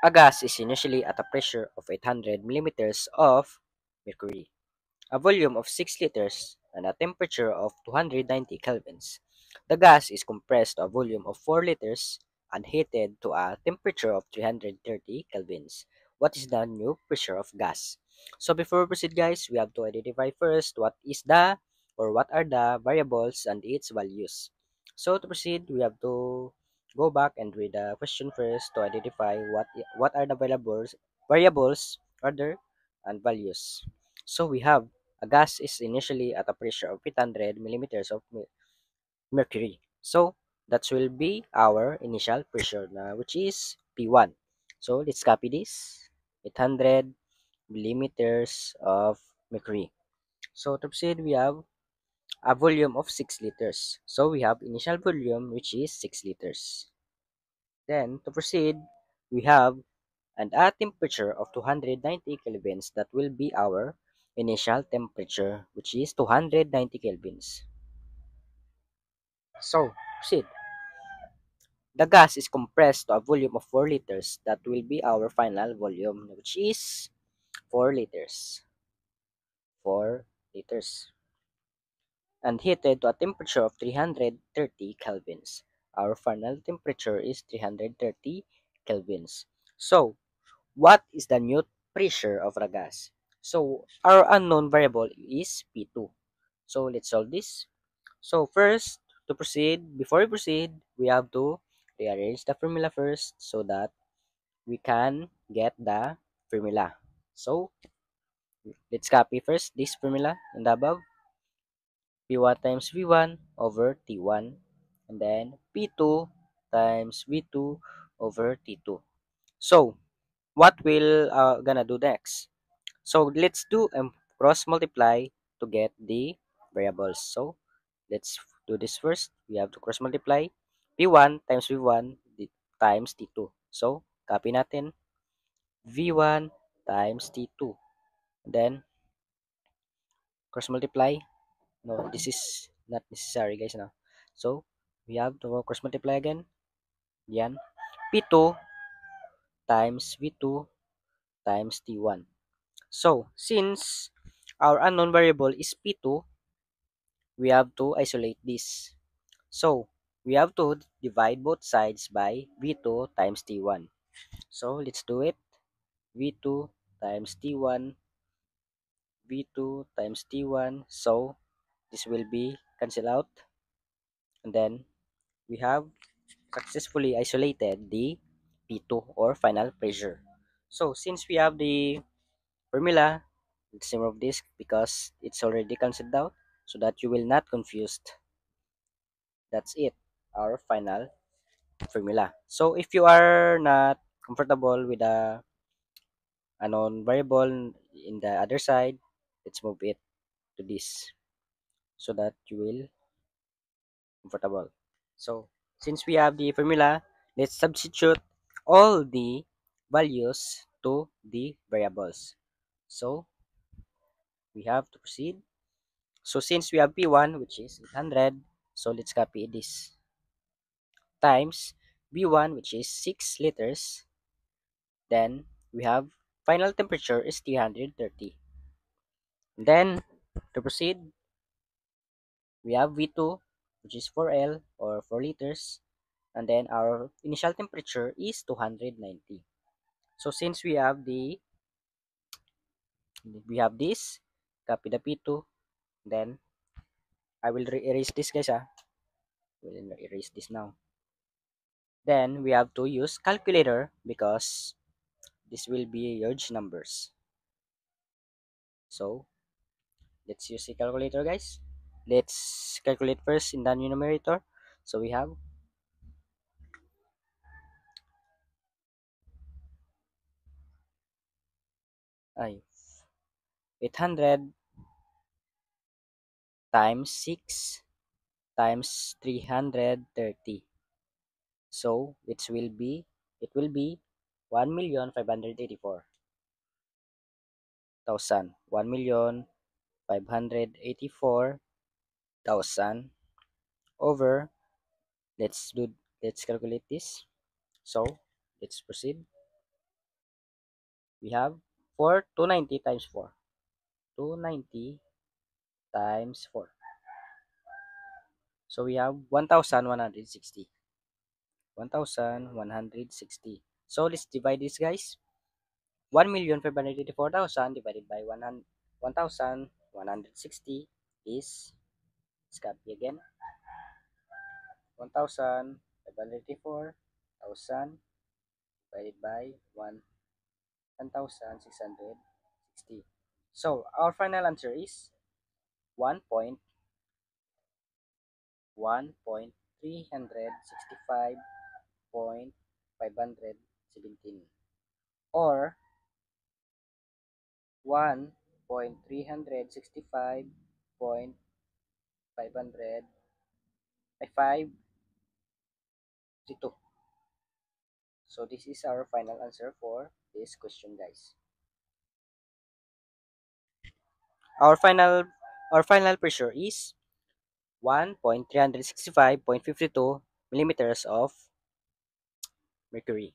A gas is initially at a pressure of 800 millimeters of mercury, a volume of 6 liters, and a temperature of 290 kelvins. The gas is compressed to a volume of 4 liters and heated to a temperature of 330 kelvins. What is the new pressure of gas? So before we proceed guys, we have to identify first what are the variables and its values. So to proceed, we have to go back and read the question first to identify what are the variables rather and values. So we have a gas is initially at a pressure of 800 millimeters of mercury. So that will be our initial pressure na which is P1. So let's copy this. 800 millimeters of mercury. So to proceed, we have a volume of 6 liters. So we have initial volume which is 6 liters. Then to proceed, we have and a temperature of 290 kelvins. That will be our initial temperature which is 290 kelvins. So proceed. The gas is compressed to a volume of 4 liters. That will be our final volume which is 4 liters. 4 liters. And heated to a temperature of 330 kelvins. Our final temperature is 330 kelvins. So what is the new pressure of the gas? So our unknown variable is P2. So let's solve this. So first, to proceed, before we proceed, we have to rearrange the formula first so that we can get the formula. So let's copy first this formula in the above. P1 times V1 over T1 and then P2 times V2 over T2. So what we'll gonna do next? So let's do cross multiply to get the variables. So let's do this first. We have to cross multiply P1 times V1 times T2. So copy natin V1 times T2. Then cross multiply. No, this is not necessary guys now. So we have to cross multiply again. Yan. P2 times V2 times T1. So since our unknown variable is P2, we have to isolate this. So, we have to divide both sides by V2 times T1. So, let's do it. V2 times T1, V2 times T1. So, this will be cancel out. And then, we have successfully isolated the P2 or final pressure. So, since we have the formula, let's remove this because it's already cancelled out so that you will not confused. That's it, our final formula. So if you are not comfortable with a unknown variable in the other side, let's move it to this so that you will comfortable. So since we have the formula, let's substitute all the values to the variables. So we have to proceed. So since we have P1 which is 800, so let's copy this times V1 which is 6 liters. Then we have final temperature is 330. Then to proceed, we have V2 which is 4L or 4 liters and then our initial temperature is 290. So since we have this, copy the P2, then I will erase this guys We'll erase this now. Then we have to use calculator because this will be huge numbers. So let's use a calculator guys. Let's calculate first in the numerator. So we have ay, 800 times 6 times 330. So it will be 1,584,000. 1,584,000 over let's calculate this. So let's proceed. We have 290 times 4. 290 times 4. So we have 1,160. 1,160. So let's divide this, guys. 1,584,000 divided by 1,160 is, let's copy again, 1,584,000 divided by 1,660. So our final answer is 1.365.517 or 1.365.532. So this is our final answer for this question, guys. Our final our final pressure is 1.365.52 millimeters of mercury.